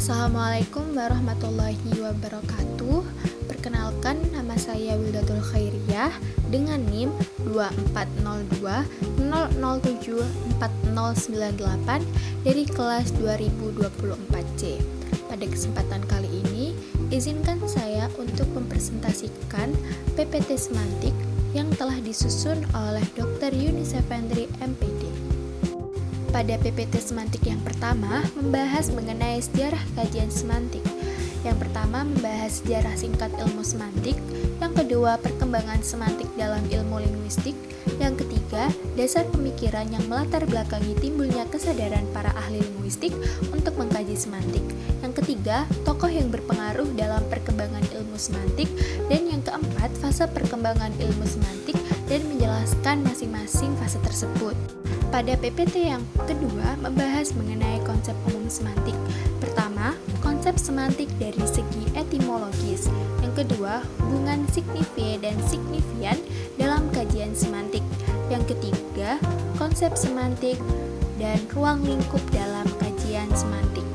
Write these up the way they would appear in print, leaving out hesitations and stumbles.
Assalamualaikum warahmatullahi wabarakatuh. Perkenalkan, nama saya Wildatul Khairiyah dengan NIM 240200740098 dari kelas 2024C. Pada kesempatan kali ini, izinkan saya untuk mempresentasikan PPT semantik yang telah disusun oleh Dr. Yunus Effendri MPD. Pada PPT semantik yang pertama, membahas mengenai sejarah kajian semantik. Yang pertama, membahas sejarah singkat ilmu semantik. Yang kedua, perkembangan semantik dalam ilmu linguistik. Yang ketiga, dasar pemikiran yang melatar belakangi timbulnya kesadaran para ahli linguistik untuk mengkaji semantik. Yang ketiga, tokoh yang berpengaruh dalam perkembangan ilmu semantik. Dan yang keempat, fase perkembangan ilmu semantik dan menjelaskan masing-masing fase tersebut. Pada PPT yang kedua, membahas mengenai konsep umum semantik. Pertama, konsep semantik dari segi etimologis. Yang kedua, hubungan signifie dan signifian dalam kajian semantik. Yang ketiga, konsep semantik dan ruang lingkup dalam kajian semantik.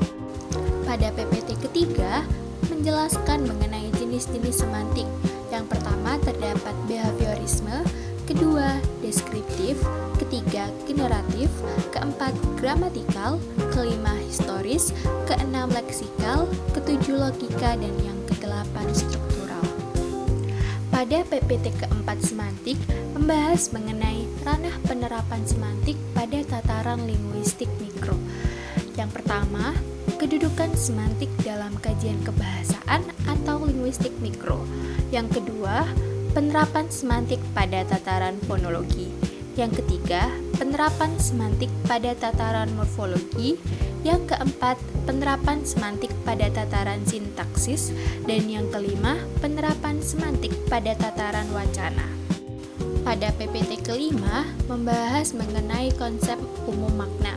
Pada PPT ketiga, menjelaskan mengenai jenis-jenis semantik. Yang pertama, terdapat behaviorisme, kedua, deskriptif, ketiga, generatif, keempat, gramatikal, kelima, historis, keenam, leksikal, ketujuh, logika, dan yang kedelapan, struktural. Pada PPT keempat semantik, membahas mengenai ranah penerapan semantik pada tataran linguistik mikro. Yang pertama, kedudukan semantik dalam kajian kebahasaan atau linguistik mikro. Yang kedua, penerapan semantik pada tataran fonologi. Yang ketiga, penerapan semantik pada tataran morfologi. Yang keempat, penerapan semantik pada tataran sintaksis. Dan yang kelima, penerapan semantik pada tataran wacana. Pada PPT kelima, membahas mengenai konsep umum makna.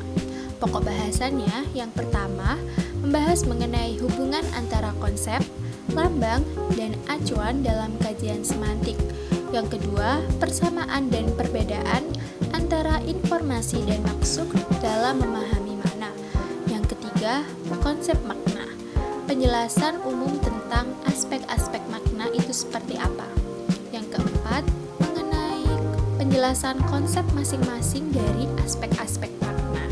Pokok bahasannya, yang pertama, membahas mengenai hubungan antara konsep, lambang, dan acuan dalam kajian semantik. Yang kedua, persamaan dan perbedaan antara informasi dan maksud dalam memahami makna. Yang ketiga, konsep makna. Penjelasan umum tentang aspek-aspek makna itu seperti apa. Yang keempat, mengenai penjelasan konsep masing-masing dari aspek-aspek makna.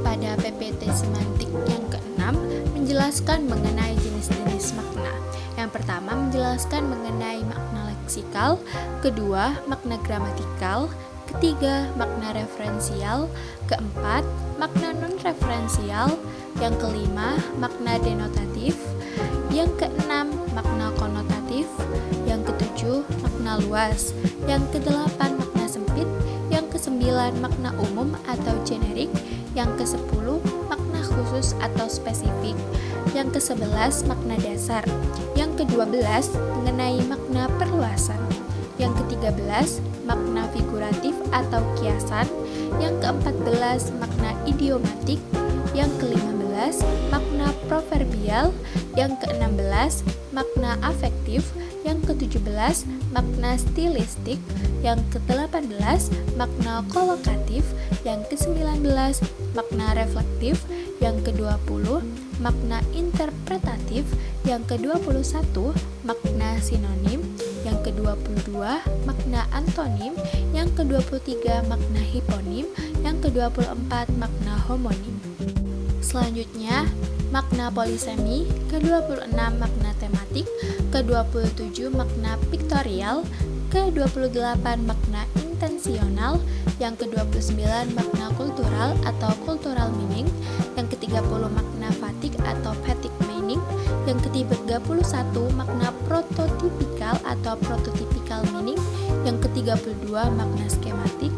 Pada PPT semantik yang keenam, menjelaskan mengenai jenis-jenis makna. Yang pertama, menjelaskan mengenai makna leksikal, kedua, makna gramatikal, ketiga, makna referensial, keempat, makna non-referensial, yang kelima, makna denotatif, yang keenam, makna konotatif, yang ketujuh, makna luas, yang kedelapan, makna sempit, yang kesembilan, makna umum atau generik, yang kesepuluh, makna khusus atau spesifik, yang ke-11 makna dasar, yang ke-12 mengenai makna perluasan, yang ke-13 makna figuratif atau kiasan, yang ke-14 makna idiomatik, yang ke-15 makna proverbial, yang ke-16 makna afektif, yang ke-17 makna stilistik, yang ke-18 makna kolokatif, yang ke-19 makna reflektif, yang ke-20 makna interpretatif, yang ke-21 makna sinonim, yang ke-22 makna antonim, yang ke-23 makna hiponim, yang ke-24 makna homonim. Selanjutnya, makna polisemi, ke-26 makna tematik, ke-27 makna piktorial, ke-28 makna intensional, yang ke-29 makna kultural atau cultural meaning, yang ke-30 makna fatik atau phatic meaning, yang ke-31 makna prototipikal atau prototypical meaning, yang ke-32 makna skematik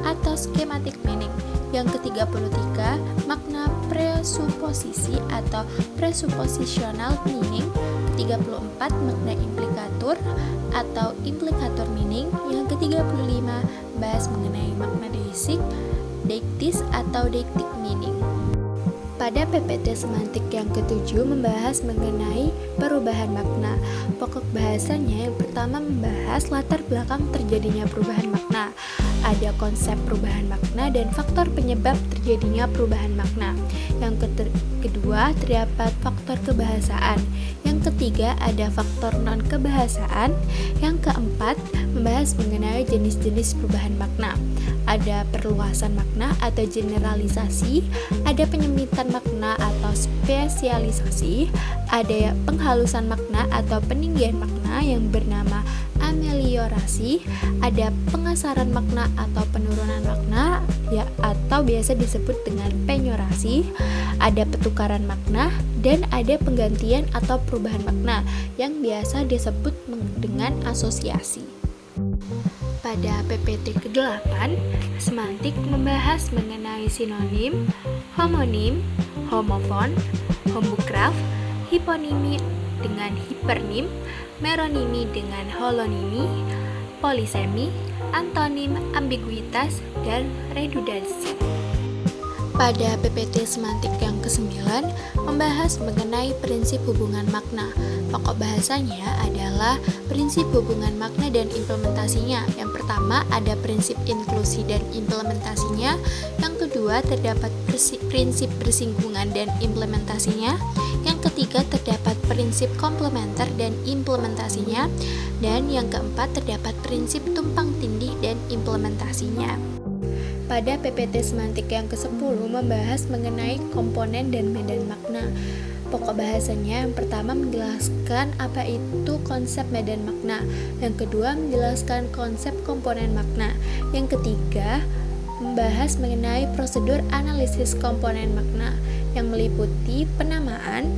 atau schematic meaning, yang ke-33 makna presuposisi atau presuppositional meaning, ke-34 makna implikatur atau implicator meaning, yang ke-35 bahas mengenai makna deisik, deiktis atau deictic meaning. Pada PPT semantik yang ke-7 membahas mengenai perubahan makna. Pokok bahasannya yang pertama membahas latar belakang terjadinya perubahan makna. Ada konsep perubahan makna dan faktor penyebab terjadinya perubahan makna. Yang kedua, terdapat faktor kebahasaan. Yang ketiga, ada faktor non-kebahasaan. Yang keempat, membahas mengenai jenis-jenis perubahan makna. Ada perluasan makna atau generalisasi, ada penyempitan makna atau spesialisasi, ada penghalusan makna atau peninggian makna yang bernama ameliorasi, ada pengasaran makna atau penurunan makna ya atau biasa disebut dengan penyorasi, ada pertukaran makna, dan ada penggantian atau perubahan makna yang biasa disebut dengan asosiasi. Pada PPT ke-8, semantik membahas mengenai sinonim, homonim, homofon, homograf, hiponimi dengan hipernim, meronimi dengan holonimi, polisemi, antonim, ambiguitas, dan redundansi. Pada PPT semantik yang ke-9 membahas mengenai prinsip hubungan makna. Pokok bahasanya adalah prinsip hubungan makna dan implementasinya. Yang pertama ada prinsip inklusi dan implementasinya. Yang kedua terdapat prinsip bersinggungan dan implementasinya. Yang ketiga terdapat prinsip komplementer dan implementasinya. Dan yang keempat terdapat prinsip tumpang tindih dan implementasinya. Pada PPT semantik yang ke-10 membahas mengenai komponen dan medan makna. Pokok bahasanya yang pertama menjelaskan apa itu konsep medan makna. Yang kedua menjelaskan konsep komponen makna. Yang ketiga membahas mengenai prosedur analisis komponen makna yang meliputi penamaan,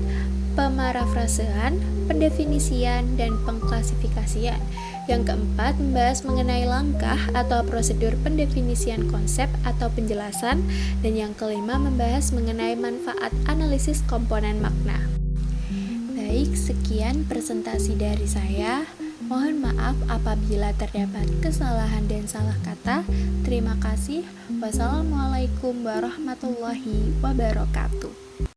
pemarafrasean, pendefinisian, dan pengklasifikasian. Yang keempat, membahas mengenai langkah atau prosedur pendefinisian konsep atau penjelasan. Dan yang kelima, membahas mengenai manfaat analisis komponen makna. Baik, sekian presentasi dari saya. Mohon maaf apabila terdapat kesalahan dan salah kata. Terima kasih. Wassalamualaikum warahmatullahi wabarakatuh.